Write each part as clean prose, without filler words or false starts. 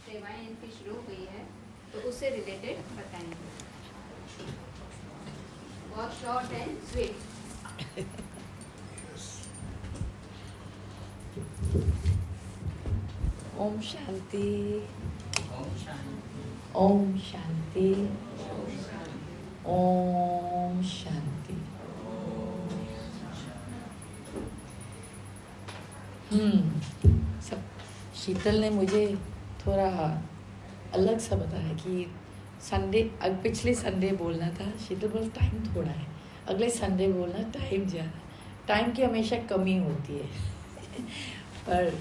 सेवाएं इनकी शुरू हुई है तो उससे रिलेटेड बताएंगे। बहुत शॉर्ट एंड स्वीट। ओम शांति। ओम शांति। ओम शांति। ओम शांति। सब शीतल ने मुझे थोड़ा अलग सा बताया कि संडे, पिछले संडे बोलना था। शीतल बोल टाइम थोड़ा है, अगले संडे बोलना टाइम ज़्यादा। टाइम की हमेशा कमी होती है पर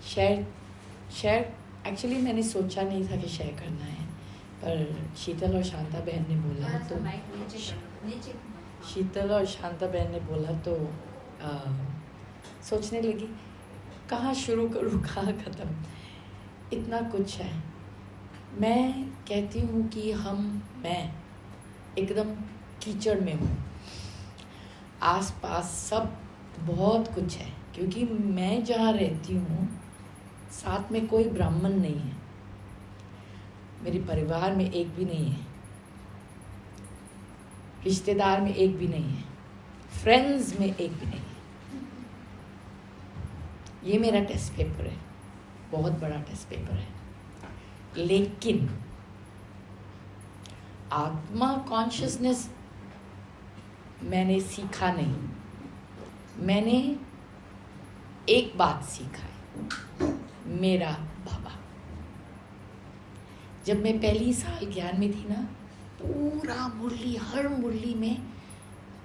शेयर एक्चुअली मैंने सोचा नहीं था कि शेयर करना है, पर शीतल और शांता बहन ने बोला तो शीतल और शांता बहन ने बोला तो सोचने लगी कहाँ शुरू करूँ कहाँ ख़त्म। इतना कुछ है। मैं कहती हूँ कि मैं एकदम कीचड़ में हूँ। आसपास सब बहुत कुछ है, क्योंकि मैं जहाँ रहती हूँ साथ में कोई ब्राह्मण नहीं है, मेरे परिवार में एक भी नहीं है, रिश्तेदार में एक भी नहीं है, फ्रेंड्स में एक भी नहीं है। ये मेरा टेस्ट पेपर है, बहुत बड़ा टेस्ट पेपर है। लेकिन आत्मा कॉन्शियसनेस मैंने सीखा नहीं। मैंने एक बात सीखा है, मेरा बाबा। जब मैं पहली साल ज्ञान में थी ना, पूरा मुरली, हर मुरली में,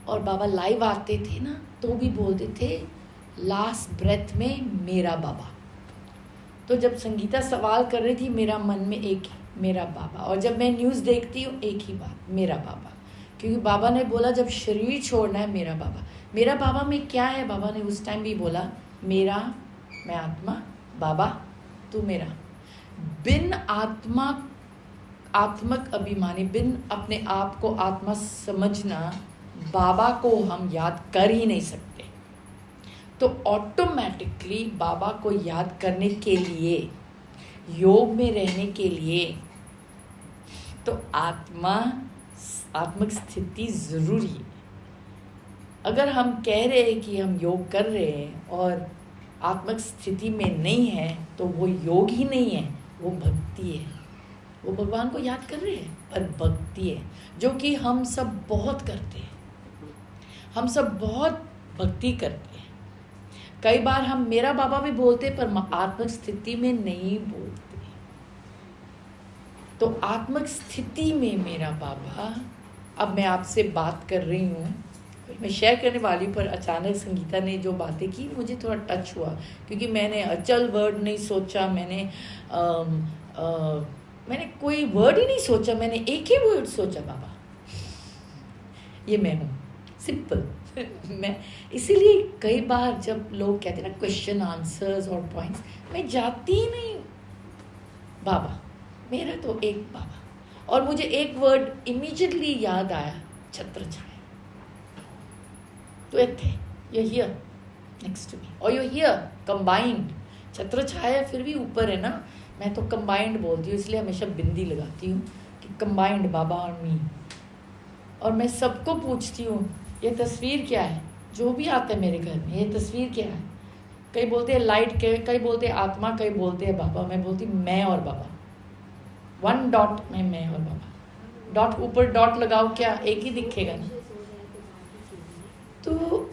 और बाबा लाइव आते थे ना तो भी बोलते थे लास्ट ब्रेथ में मेरा बाबा। तो जब संगीता सवाल कर रही थी, मेरा मन में एक ही मेरा बाबा। और जब मैं न्यूज़ देखती हूँ एक ही बात, मेरा बाबा। क्योंकि बाबा ने बोला जब शरीर छोड़ना है मेरा बाबा। मेरा बाबा में क्या है? बाबा ने उस टाइम भी बोला मेरा, मैं आत्मा, बाबा तू मेरा। बिन आत्मा, आत्मक अभिमानी, बिन अपने आप को आत्मा समझना, बाबा को हम याद कर ही नहीं सकते। तो ऑटोमेटिकली बाबा को याद करने के लिए, योग में रहने के लिए, तो आत्मक स्थिति ज़रूरी है। अगर हम कह रहे हैं कि हम योग कर रहे हैं और आत्मक स्थिति में नहीं है तो वो योग ही नहीं है, वो भक्ति है। वो भगवान को याद कर रहे हैं पर भक्ति है, जो कि हम सब बहुत करते हैं। हम सब बहुत भक्ति करते हैं। कई बार हम मेरा बाबा भी बोलते पर आत्मक स्थिति में नहीं बोलते। तो आत्मक स्थिति में मेरा बाबा, अब मैं आपसे बात कर रही हूँ, मैं शेयर करने वाली, पर अचानक संगीता ने जो बातें की मुझे थोड़ा टच हुआ, क्योंकि मैंने अचल वर्ड नहीं सोचा, मैंने कोई वर्ड ही नहीं सोचा, मैंने एक ही वर्ड सोचा, बाबा। ये मैं हूँ, सिंपल। मैं इसीलिए कई बार जब लोग कहते हैं ना क्वेश्चन आंसर्स और पॉइंट्स, मैं जाती ही नहीं। बाबा, मेरा तो एक बाबा। और मुझे एक वर्ड इमीडिएटली याद आया, छत्र छाया। तो एक थे, you're here next to me, or you're here combined। छत्र छाया फिर भी ऊपर है ना, मैं तो कंबाइंड बोलती हूँ, इसलिए हमेशा बिंदी लगाती हूँ कि कंबाइंड बाबा और मी। और मैं सबको पूछती हूँ ये तस्वीर क्या है? जो भी आता है मेरे घर में, ये तस्वीर क्या है? कई बोलते हैं लाइट, कई बोलते हैं आत्मा, कई बोलते हैं बाबा। मैं बोलती मैं और बाबा, वन डॉट में मैं और बाबा। डॉट ऊपर डॉट लगाओ, क्या एक ही दिखेगा ना? तो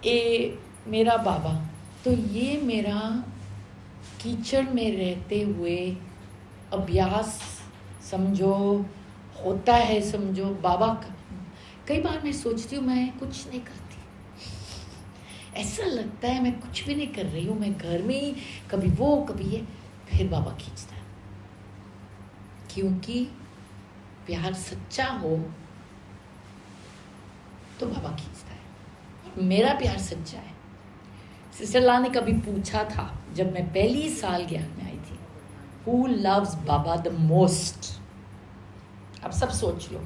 ये मेरा बाबा, तो ये मेरा कीचड़ में रहते हुए अभ्यास समझो, होता है समझो बाबा का। कई बार मैं सोचती हूँ मैं कुछ नहीं करती, ऐसा लगता है मैं कुछ भी नहीं कर रही हूँ, मैं घर में ही कभी वो कभी ये, फिर बाबा खींचता है। क्योंकि प्यार सच्चा हो तो बाबा खींचता है। मेरा प्यार सच्चा है। सिस्टर ला ने कभी पूछा था जब मैं पहली साल ज्ञान में आई थी, who loves Baba the most? अब सब सोच लो,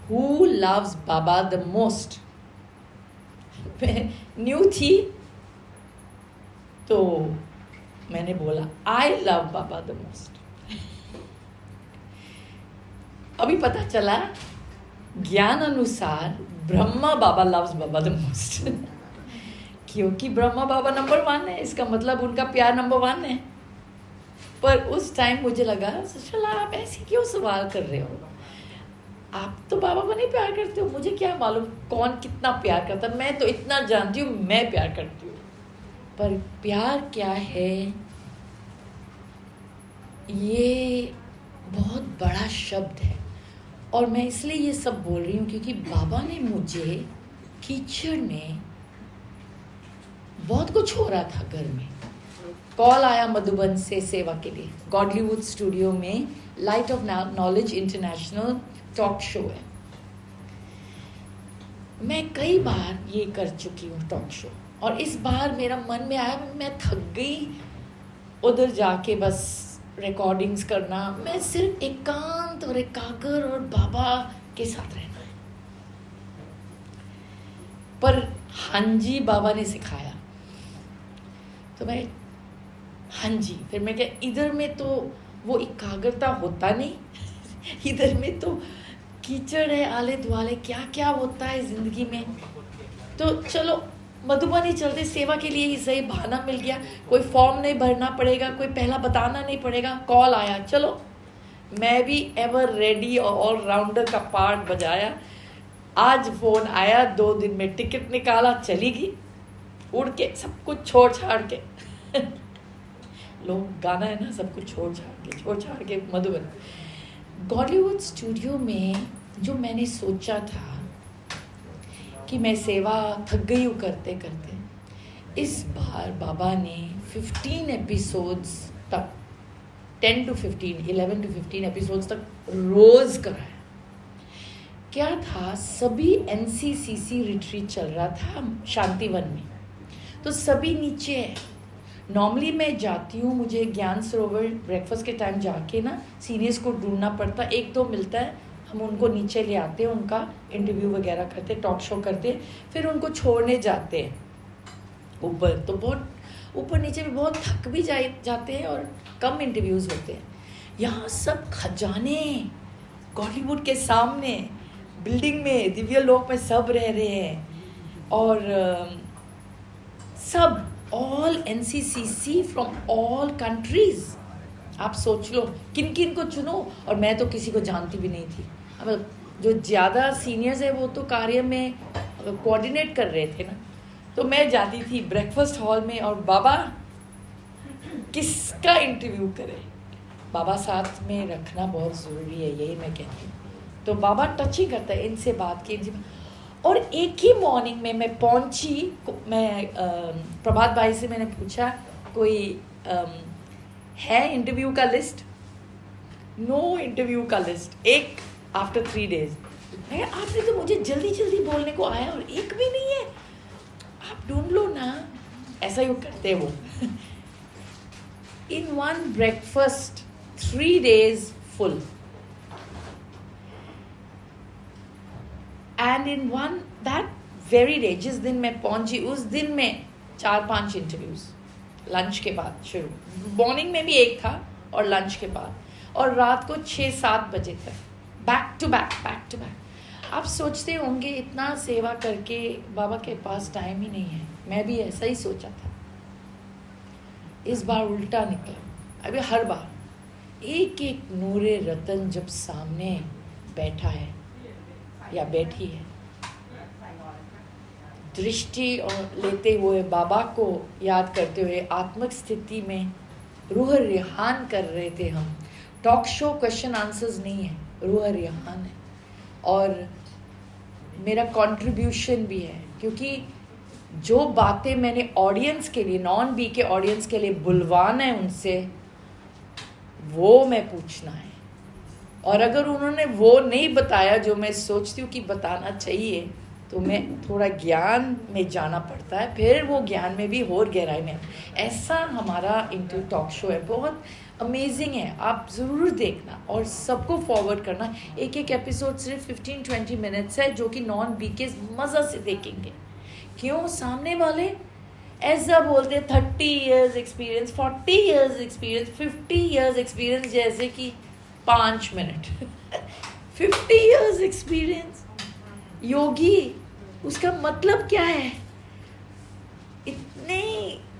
who loves Baba the most? मैं न्यू थी तो मैंने बोला I love Baba the most. अभी पता चला ज्ञान अनुसार Brahma Baba loves Baba the most. क्योंकि ब्रह्मा बाबा नंबर 1 है, इसका मतलब उनका प्यार नंबर 1 है। पर उस टाइम मुझे लगा सुशीला आप ऐसे क्यों सवाल कर रहे हो, आप तो बाबा को नहीं प्यार करते हो, मुझे क्या मालूम कौन कितना प्यार करता, मैं तो इतना जानती हूँ मैं प्यार करती हूँ। पर प्यार क्या है ये बहुत बड़ा शब्द है, और मैं इसलिए ये सब बोल रही हूँ क्योंकि बाबा ने मुझे कीचड़ में बहुत कुछ हो रहा था घर में, कॉल आया मधुबन से सेवा के लिए। गॉडलीवुड स्टूडियो में light of knowledge international talk show है। मैं कई बार ये कर चुकी हूँ टॉक शो, और इस बार मेरा मन में आया मैं थक गई उधर जाके बस रिकॉर्डिंग्स करना, मैं सिर्फ एकांत और एकाग्र और बाबा के साथ रहना है। पर हाँ जी बाबा ने सिखाया तो मैं हाँ जी, फिर मैं क्या इधर में तो वो एकाग्रता होता नहीं इधर में तो कीचड़ है, आले दुआले क्या क्या होता है जिंदगी में। तो चलो मधुबनी चलते, सेवा के लिए ही सही, बहाना मिल गया, कोई फॉर्म नहीं भरना पड़ेगा, कोई पहला बताना नहीं पड़ेगा, कॉल आया, चलो मैं भी एवर रेडी और ऑलराउंडर का पार्ट बजाया। आज फोन आया, 2 दिन में टिकट निकाला, चली गई उड़ के, सब कुछ छोड़ छाड़ के लोग गाना है ना, सब कुछ छोड़ छाड़ के मधुबन गॉडलीवुड स्टूडियो में। जो मैंने सोचा था कि मैं सेवा थक गई हूँ करते करते, इस बार बाबा ने 15 एपिसोड्स तक 10 to 15 11 to 15 एपिसोड्स तक रोज कराया। क्या था, सभी NCCC रिट्रीट चल रहा था शांतिवन में, तो सभी नीचे है। नॉर्मली मैं जाती हूँ, मुझे ज्ञान सरोवर ब्रेकफास्ट के टाइम जाके ना सीनियर्स को ढूंढना पड़ता, 1-2 मिलता है, हम उनको नीचे ले आते हैं, उनका इंटरव्यू वगैरह करते, टॉक शो करते, फिर उनको छोड़ने जाते हैं ऊपर। तो बहुत ऊपर नीचे भी बहुत थक भी जाते हैं और कम इंटरव्यूज़ होते हैं। यहाँ सब खजाने गॉडलीवुड के सामने बिल्डिंग में, दिव्य लोक में सब रह रहे हैं, और सब all NCCC from all countries. आप सोच लो किन किन को चुनो, और मैं तो किसी को जानती भी नहीं थी। अब जो ज़्यादा सीनियर्स है वो तो कार्य में कोऑर्डिनेट कर रहे थे ना, तो मैं जाती थी ब्रेकफास्ट हॉल में, और बाबा किसका इंटरव्यू करे, बाबा साथ में रखना बहुत ज़रूरी है, यही मैं कहती हूँ। तो बाबा टचिंग करता है, इनसे बात की, इनसे। और एक ही मॉर्निंग में मैं पहुंची, मैं प्रभात भाई से मैंने पूछा कोई है इंटरव्यू का लिस्ट, नो इंटरव्यू का लिस्ट, एक आफ्टर 3 days। आपने तो मुझे जल्दी जल्दी बोलने को आया और एक भी नहीं है, आप ढूंढ लो ना, ऐसा ही करते वो। In one breakfast 3 days full, and in one that very day, जिस दिन मैं पहुंची उस दिन में 4-5 इंटरव्यूज लंच के बाद शुरू, मॉर्निंग में भी एक था और लंच के बाद, और रात को 6-7 बजे तक बैक टू बैक। आप सोचते होंगे इतना सेवा करके बाबा के पास टाइम ही नहीं है, मैं भी ऐसा ही सोचा था। इस बार उल्टा निकला। अभी हर बार एक एक नूरे रतन जब सामने बैठा है या बैठी है, दृष्टि और लेते हुए बाबा को याद करते हुए आत्मिक स्थिति में रूह रिहान कर रहे थे हम। टॉक शो क्वेश्चन आंसर्स नहीं है, रूह रिहान है, और मेरा कंट्रीब्यूशन भी है, क्योंकि जो बातें मैंने ऑडियंस के लिए, नॉन बी के ऑडियंस के लिए बुलवाना है उनसे, वो मैं पूछना है। और अगर उन्होंने वो नहीं बताया जो मैं सोचती हूँ कि बताना चाहिए, तो मैं थोड़ा ज्ञान में जाना पड़ता है, फिर वो ज्ञान में भी और गहराई में। ऐसा हमारा इंटरव्यू टॉक शो है, बहुत अमेजिंग है, आप ज़रूर देखना और सबको फॉरवर्ड करना। एक एक एपिसोड सिर्फ 15-20 मिनट्स है, जो कि नॉन बी के मज़ा से देखेंगे। क्यों? सामने वाले ऐसा बोलते 30 years experience, 40 years experience, 50 years experience, जैसे कि 5 मिनट 50 years experience योगी, उसका मतलब क्या है?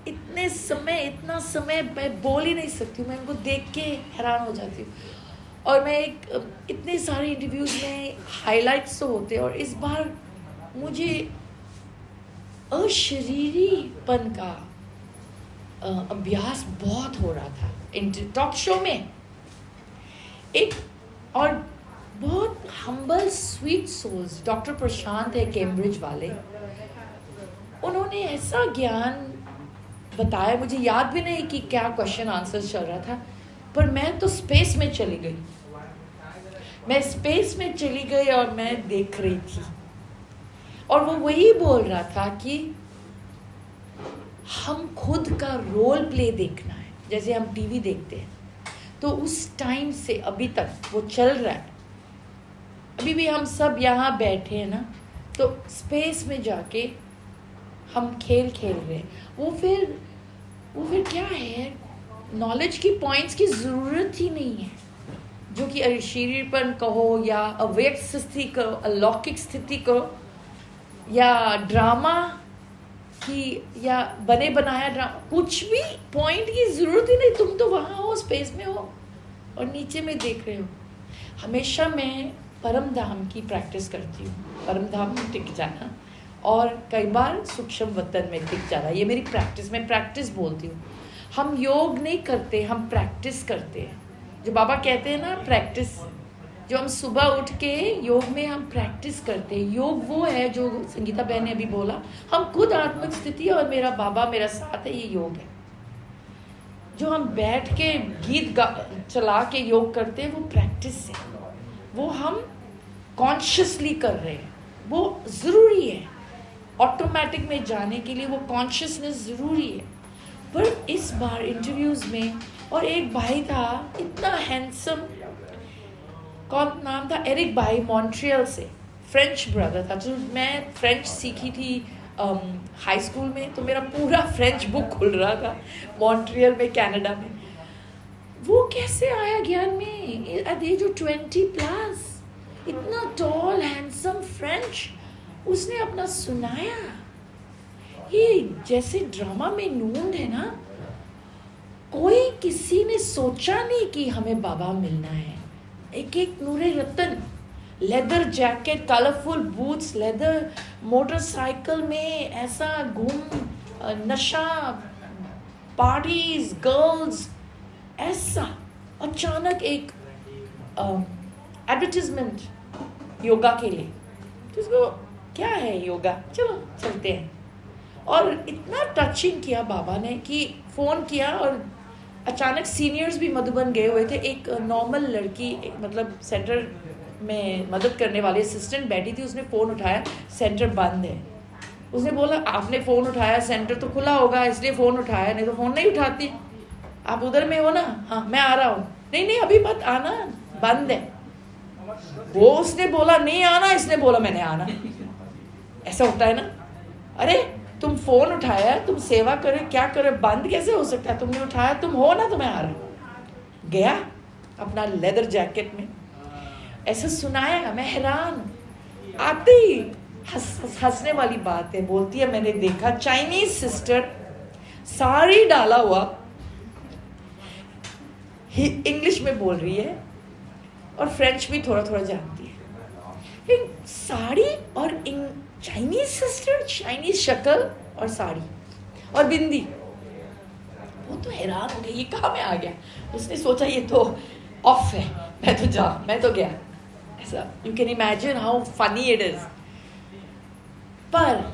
इतने समय, इतना समय मैं बोल ही नहीं सकती हूँ, मैं इनको देख के हैरान हो जाती हूँ। और मैं इतने सारे इंटरव्यूज में हाइलाइट्स तो होते हैं, और इस बार मुझे अशरीरीपन का अभ्यास बहुत हो रहा था टॉक शो में। एक और बहुत हम्बल स्वीट सोल्स, डॉक्टर प्रशांत है कैम्ब्रिज वाले, उन्होंने ऐसा ज्ञान बताया, मुझे याद भी नहीं कि क्या क्वेश्चन आंसर चल रहा था, पर मैं तो स्पेस में चली गई। मैं स्पेस में चली गई और मैं देख रही थी, और वो वही बोल रहा था कि हम खुद का रोल प्ले देखना है, जैसे हम टीवी देखते हैं। तो उस टाइम से अभी तक वो चल रहा है। अभी भी हम सब यहाँ बैठे हैं ना, तो स्पेस में जाके हम खेल रहे हैं। वो फिर क्या है, नॉलेज की पॉइंट्स की ज़रूरत ही नहीं है, जो कि अशरीरपन कहो या अव्यक्त स्थिति कहो, अलौकिक स्थिति कहो, या ड्रामा की, या बने बनाया ड्रामा, कुछ भी पॉइंट की ज़रूरत ही नहीं। तुम तो वहाँ हो, स्पेस में हो और नीचे में देख रहे हो। हमेशा मैं परम धाम की प्रैक्टिस करती हूँ, परम धाम में टिक जाना, और कई बार सूक्ष्म वतन में टिक जाना। ये मेरी प्रैक्टिस, मैं प्रैक्टिस बोलती हूँ। हम योग नहीं करते, हम प्रैक्टिस करते हैं। जो बाबा कहते हैं ना, प्रैक्टिस, जो हम सुबह उठ के योग में हम प्रैक्टिस करते हैं। योग वो है जो संगीता बहन ने अभी बोला, हम खुद आत्मिक स्थिति और मेरा बाबा मेरा साथ है, ये योग है। जो हम बैठ के गीत चला के योग करते हैं, वो प्रैक्टिस है, वो हम कॉन्शियसली कर रहे हैं, वो ज़रूरी है। ऑटोमेटिक में जाने के लिए वो कॉन्शियसनेस ज़रूरी है। पर इस बार इंटरव्यूज़ में, और एक भाई था इतना हैंडसम, कौन नाम था, एरिक भाई, मॉन्ट्रियल से, फ्रेंच ब्रदर था। जो मैं फ्रेंच सीखी थी हाई स्कूल में, तो मेरा पूरा फ्रेंच बुक खुल रहा था मॉन्ट्रियल में, कनाडा में। वो कैसे आया ज्ञान में एट एज ऑफ 20+, इतना टॉल हैंडसम फ्रेंच, उसने अपना सुनाया। ये जैसे ड्रामा में नून है ना, कोई किसी ने सोचा नहीं कि हमें बाबा मिलना है। एक एक नूरे रतन, leather jacket, colourful boots, leather motorcycle में ऐसा घूम, नशा, पार्टीज, गर्ल्स, ऐसा अचानक एक एडवर्टीजमेंट योगा के लिए। तो उसको क्या है योगा, चलो चलते हैं। और इतना टचिंग किया बाबा ने कि फ़ोन किया, और अचानक सीनियर्स भी मधुबन गए हुए थे। एक नॉर्मल लड़की, मतलब सेंटर में मदद करने वाली असिस्टेंट बैठी थी, उसने फ़ोन उठाया, सेंटर बंद है। उसने बोला आपने फ़ोन उठाया, सेंटर तो खुला होगा इसलिए फ़ोन उठाया, नहीं तो फ़ोन नहीं उठाती। आप उधर में हो ना? हाँ मैं आ रहा हूँ। नहीं अभी मत आना, बंद है। वो उसने बोला नहीं आना, इसने बोला मैंने आना। ऐसा होता है ना। अरे तुम फ़ोन उठाया, तुम सेवा करे, क्या करे, बंद कैसे हो सकता है? तुमने उठाया, तुम हो ना, तो मैं आ रहा हूँ। गया अपना लेदर जैकेट में, ऐसा सुनाया। मैं हैरान, आते ही हंसने वाली बात है। बोलती है मैंने देखा चाइनीज सिस्टर, साड़ी डाला हुआ, इंग्लिश में बोल रही है और फ्रेंच भी थोड़ा थोड़ा जानती है। साड़ी और चाइनीज सिस्टर, चाइनीज शक्ल और साड़ी और बिंदी। वो तो हैरान हो गई, ये कहाँ में आ गया। उसने सोचा ये तो ऑफ है, मैं तो गया। ऐसा you can imagine how funny it is. पर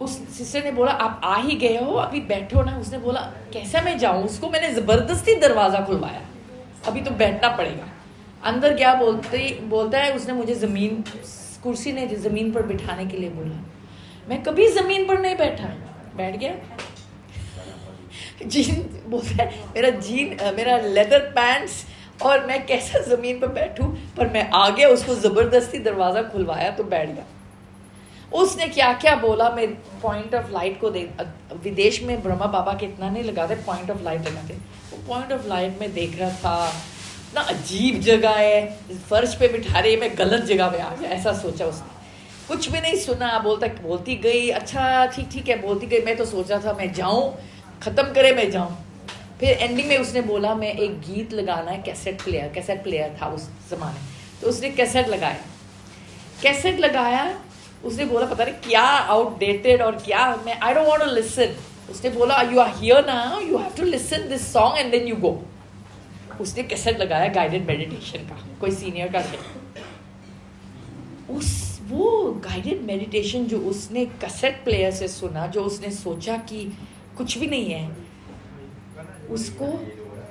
उस सिस्टर ने बोला आप आ ही गए हो, अभी बैठो ना। उसने बोला कैसे मैं जाऊं? उसको मैंने जबरदस्ती दरवाजा खुलवाया, अभी तो बैठना पड़ेगा। अंदर गया, बोलता है उसने मुझे जमीन, कुर्सी नहीं थी, जमीन पर बिठाने के लिए बोला। मैं कभी जमीन पर नहीं बैठा, बैठ गया। जीन बोलता है मेरा लेदर पैंट्स, और मैं कैसे जमीन पर बैठूं। पर मैं आ गया, उसको जबरदस्ती दरवाजा खुलवाया तो बैठ गया। उसने क्या क्या बोला, मैं पॉइंट ऑफ लाइट को देख, विदेश में ब्रह्मा बाबा कितना नहीं लगाते, पॉइंट ऑफ लाइट लगाते, वो पॉइंट ऑफ लाइट में देख रहा था, इतना अजीब जगह है, फर्श पे बिठा रही, मैं गलत जगह पे आ गया, ऐसा सोचा उसने। कुछ भी नहीं सुना, बोलती गई, अच्छा ठीक है बोलती गई। मैं तो सोचा था मैं जाऊं, ख़त्म करे मैं जाऊं। फिर एंडिंग में उसने बोला मैं एक गीत लगाना है, कैसेट प्लेयर था उस ज़माने, तो उसने कैसेट लगाया। उसने बोला पता नहीं क्या आउटडेटेड और क्या, मैं I don't want to listen. उसने बोला you are here now, you have to listen this song and then you go. उसने कैसेट लगाया गाइडेड मेडिटेशन का, कोई सीनियर का थे। वो गाइडेड मेडिटेशन जो उसने कैसेट प्लेयर से सुना, जो उसने सोचा कि कुछ भी नहीं है, उसको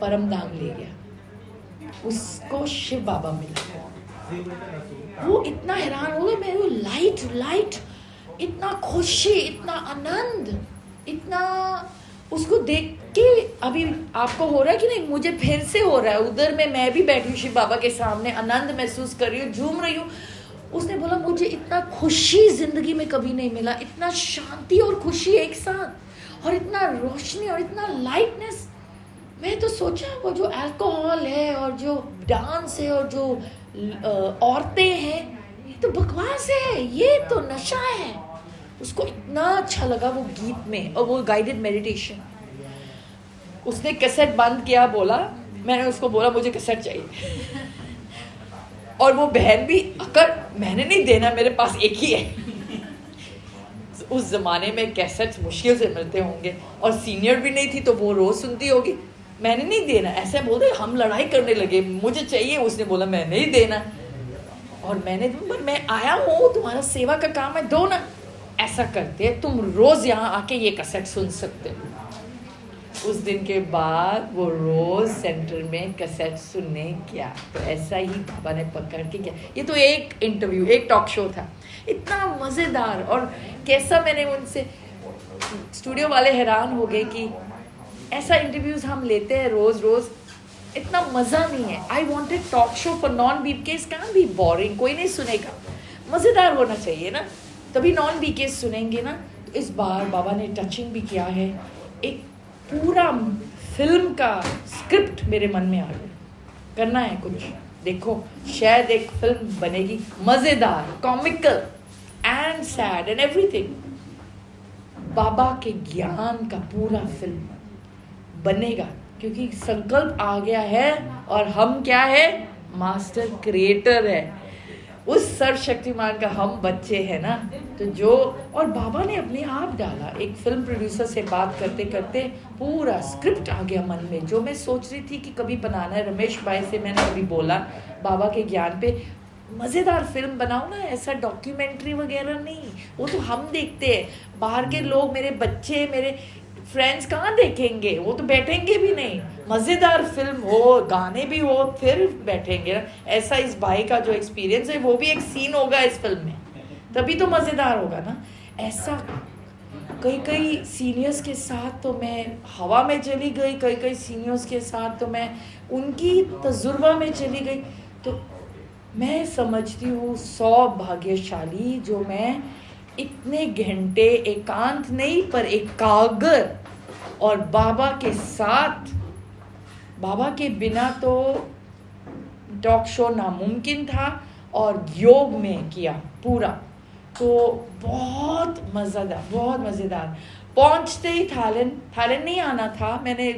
परम धाम ले गया, उसको शिव बाबा मिला। वो इतना हैरान हो गया, मैं वो लाइट, इतना खुशी, इतना आनंद, इतना उसको देख के अभी आपको हो रहा है कि नहीं, मुझे फिर से हो रहा है। उधर में मैं भी बैठी हूँ शिव बाबा के सामने, आनंद महसूस कर रही हूँ, झूम रही हूँ। उसने बोला मुझे इतना खुशी जिंदगी में कभी नहीं मिला, इतना शांति और खुशी एक साथ, और इतना रोशनी और इतना लाइटनेस। मैं तो सोचा वो जो अल्कोहल है और जो डांस है और जो औरतें हैं, ये तो बकवास है, ये तो नशा है। उसको इतना अच्छा लगा वो गीत में और वो गाइडेड मेडिटेशन। उसने कैसेट बंद किया, बोला, मैंने उसको बोला मुझे कैसेट चाहिए। और वो बहन भी, अगर मैंने नहीं देना, मेरे पास एक ही है। उस जमाने में कैसेट्स मुश्किल से मिलते होंगे और सीनियर भी नहीं थी तो वो रोज सुनती होगी, मैंने नहीं देना, ऐसे बोलते। हम लड़ाई करने लगे, मुझे चाहिए। उसने बोला मैं नहीं देना, और मैं आया हूँ, तुम्हारा सेवा का काम है, दो ना। ऐसा करते तुम रोज यहाँ आके ये कैसेट सुन सकते हो। उस दिन के बाद वो रोज सेंटर में कैसेट सुनने गया। तो ऐसा ही बाबा ने पकड़ के किया। ये तो एक इंटरव्यू, एक टॉक शो था, इतना मज़ेदार। और कैसा, मैंने उनसे, स्टूडियो वाले हैरान हो गए कि ऐसा इंटरव्यूज हम लेते हैं रोज, इतना मज़ा नहीं है। I wanted talk show for non BKs, can be boring, कोई नहीं सुनेगा, मज़ेदार होना चाहिए ना, तभी नॉन बीकेस सुनेंगे ना। तो इस बार बाबा ने टचिंग भी किया है, एक पूरा फिल्म का स्क्रिप्ट मेरे मन में आ गया, करना है कुछ, देखो शायद एक फिल्म बनेगी, मज़ेदार, comical and sad and everything. Baba के ज्ञान का पूरा फिल्म बनेगा, क्योंकि संकल्प आ गया है और हम क्या है, मास्टर क्रिएटर है, उस सर्वशक्तिमान का हम बच्चे हैं ना। तो जो, और बाबा ने अपने आप डाला, एक फिल्म प्रोड्यूसर से बात करते करते पूरा स्क्रिप्ट आ गया मन में, जो मैं सोच रही थी कि कभी बनाना है। रमेश भाई से मैंने कभी बोला बाबा के ज्ञान पे मज़ेदार फिल्म बनाओ ना, ऐसा डॉक्यूमेंट्री वगैरह नहीं, वो तो हम देखते हैं, बाहर के लोग, मेरे बच्चे, मेरे फ्रेंड्स कहाँ देखेंगे, वो तो बैठेंगे भी नहीं। मज़ेदार फिल्म हो, गाने भी हो, फिर बैठेंगे ना। ऐसा इस भाई का जो एक्सपीरियंस है, वो भी एक सीन होगा इस फिल्म में, तभी तो मज़ेदार होगा ना। ऐसा कई सीनियर्स के साथ तो मैं हवा में चली गई, कई सीनियर्स के साथ तो मैं उनकी तजुर्बा में चली गई। तो मैं समझती हूँ 100 भाग्यशाली जो मैं इतने घंटे एकांत नहीं पर एकाग्र और बाबा के साथ। बाबा के बिना तो टॉक शो नामुमकिन था, और योग में किया पूरा, तो बहुत मज़ेदार। पहुंचते ही थाईलैंड नहीं आना था मैंने,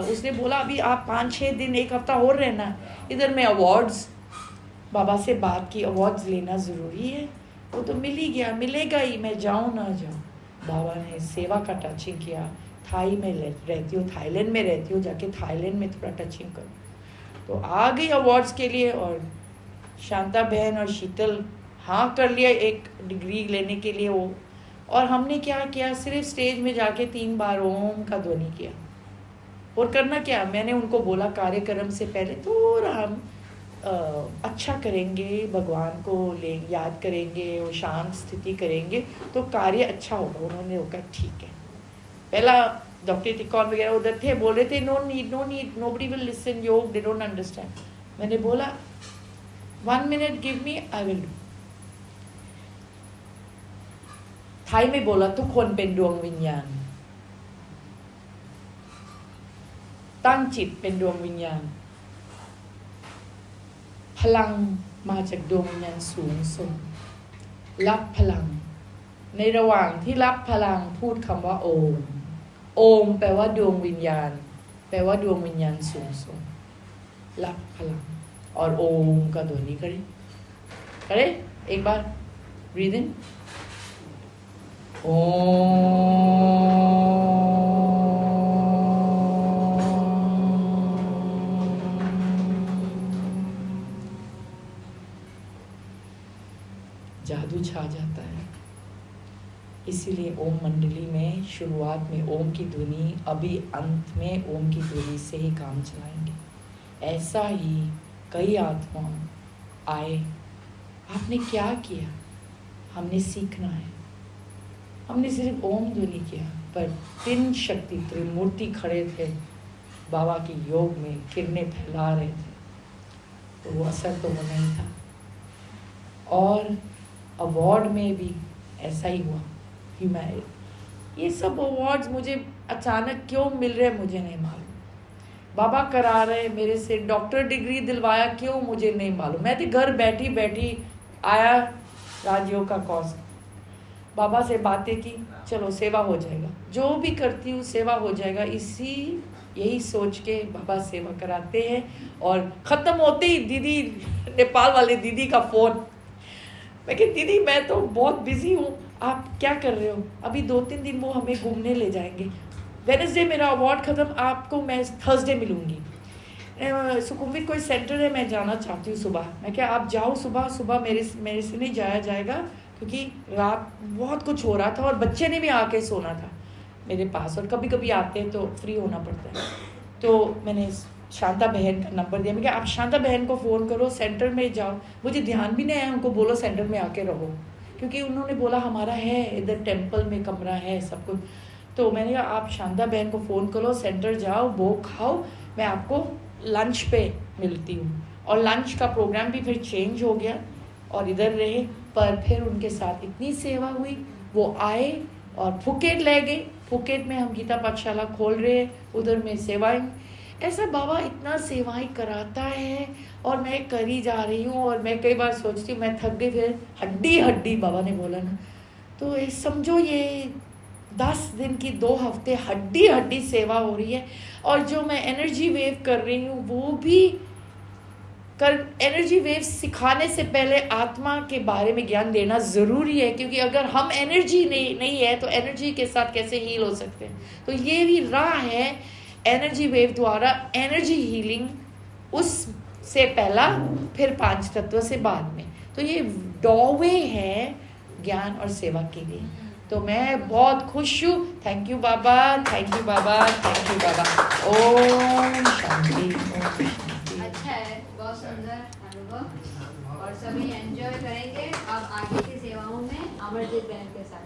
उसने बोला अभी आप 5-6 दिन, एक हफ्ता और रहना। इधर में अवार्ड्स, बाबा से बात की, अवार्ड्स लेना ज़रूरी है, वो तो मिल ही गया, मिलेगा ही, मैं जाऊँ ना जाऊँ। बाबा ने सेवा का टचिंग किया। थाई में रहती हूँ, थाईलैंड में रहती हूँ, जाके थाईलैंड में थोड़ा टचिंग करूँ, तो आ गई अवार्ड्स के लिए। और शांता बहन और शीतल हाँ कर लिया एक डिग्री लेने के लिए वो। और हमने क्या किया, सिर्फ स्टेज में जाके 3 बार ओम का ध्वनि किया। और करना क्या, मैंने उनको बोला कार्यक्रम से पहले थोड़ा हम अच्छा करेंगे, भगवान को याद करेंगे और शांत स्थिति करेंगे तो कार्य अच्छा होगा। उन्होंने कहा ठीक है। पहला डॉक्टर टिकॉन वगैरह उधर थे, बोल रहे थे no need, nobody will listen yoga, they don't understand. मैंने बोला 1 minute give me, I will do. Thai में बोला तो कोन पेन डวविज्ञानตั้งจิตเป็นดวงวิญญาณพลังมาจากดวงวิญญาณสูงส่งรับพลังในระหว่างที่รับพลังพูดคำว่าโอมโอมแปลว่าดวงวิญญาณแปลว่าดวงวิญญาณสูงส่งรับพลังऔर ओम का ध्वनि करें करें एक बार ब्रीद इन जादू छा जाता है। इसीलिए ओम मंडली में शुरुआत में ओम की ध्वनि, अभी अंत में ओम की ध्वनि से ही काम चलाएंगे। ऐसा ही कई आत्मा आए, आपने क्या किया? हमने सीखना है। हमने सिर्फ ओम ध्वनि किया, पर 3 शक्ति त्रिमूर्ति खड़े थे बाबा के योग में, किरणें फैला रहे थे, तो वो असर तो होना ही था। और अवार्ड में भी ऐसा ही हुआ। ये सब अवार्ड्स मुझे अचानक क्यों मिल रहे मुझे नहीं मालूम। बाबा करा रहे मेरे से, डॉक्टर डिग्री दिलवाया क्यों मुझे नहीं मालूम। मैं तो घर बैठी बैठी आया राजयोग का कोर्स, बाबा से बातें की, चलो सेवा हो जाएगा, जो भी करती हूँ सेवा हो जाएगा, यही सोच के बाबा सेवा कराते हैं। और ख़त्म होते ही दीदी, नेपाल वाले दीदी का फ़ोन, मैं कहती दीदी मैं तो बहुत बिजी हूँ, आप क्या कर रहे हो? अभी 2-3 दिन वो हमें घूमने ले जाएंगे, वेडनेसडे मेरा अवार्ड ख़त्म, आपको मैं थर्सडे मिलूँगी। सुकुम्वित कोई सेंटर है, मैं जाना चाहती हूँ सुबह। मैं क्या आप जाओ सुबह, मेरे से नहीं जाया जाएगा, क्योंकि रात बहुत कुछ हो रहा था और बच्चे ने भी आके सोना था मेरे पास, और कभी कभी आते हैं तो फ्री होना पड़ता है। तो मैंने शांता बहन का नंबर दिया, मैं क्या आप शांता बहन को फ़ोन करो, सेंटर में जाओ। मुझे ध्यान भी नहीं आया, उनको बोलो सेंटर में आके रहो, क्योंकि उन्होंने बोला हमारा है इधर टेम्पल में कमरा है सब कुछ। तो मैंने कहा आप शांता बहन को फ़ोन करो, सेंटर जाओ, वो खाओ, मैं आपको लंच पे मिलती हूँ। और लंच का प्रोग्राम भी फिर चेंज हो गया और इधर रहे, पर फिर उनके साथ इतनी सेवा हुई, वो आए और फुकेट ले गए। फुकेट में हम गीता पाठशाला खोल रहे हैं, उधर में सेवाएं, ऐसा बाबा इतना सेवाएं कराता है और मैं करी जा रही हूँ। और मैं कई बार सोचती हूँ मैं थक गई, फिर हड्डी बाबा ने बोला ना, तो ये समझो ये 10 दिन की 2 हफ्ते हड्डी सेवा हो रही है। और जो मैं एनर्जी वेव कर रही हूँ वो भी एनर्जी वेव सिखाने से पहले आत्मा के बारे में ज्ञान देना ज़रूरी है, क्योंकि अगर हम एनर्जी नहीं है तो एनर्जी के साथ कैसे हील हो सकते हैं। तो ये भी राह है एनर्जी वेव द्वारा एनर्जी हीलिंग, उससे पहला, फिर 5 तत्व से बाद में। तो ये डॉवे है ज्ञान और सेवा के लिए। तो मैं बहुत खुश हूँ। Thank you Baba, thank you Baba, thank you Baba. ओम शांति, ओम शांति। अच्छा है, बहुत सुंदर अनुभव, और सभी एंजॉय करेंगे अब आगे की सेवाओं में अमरजीत बहन के साथ।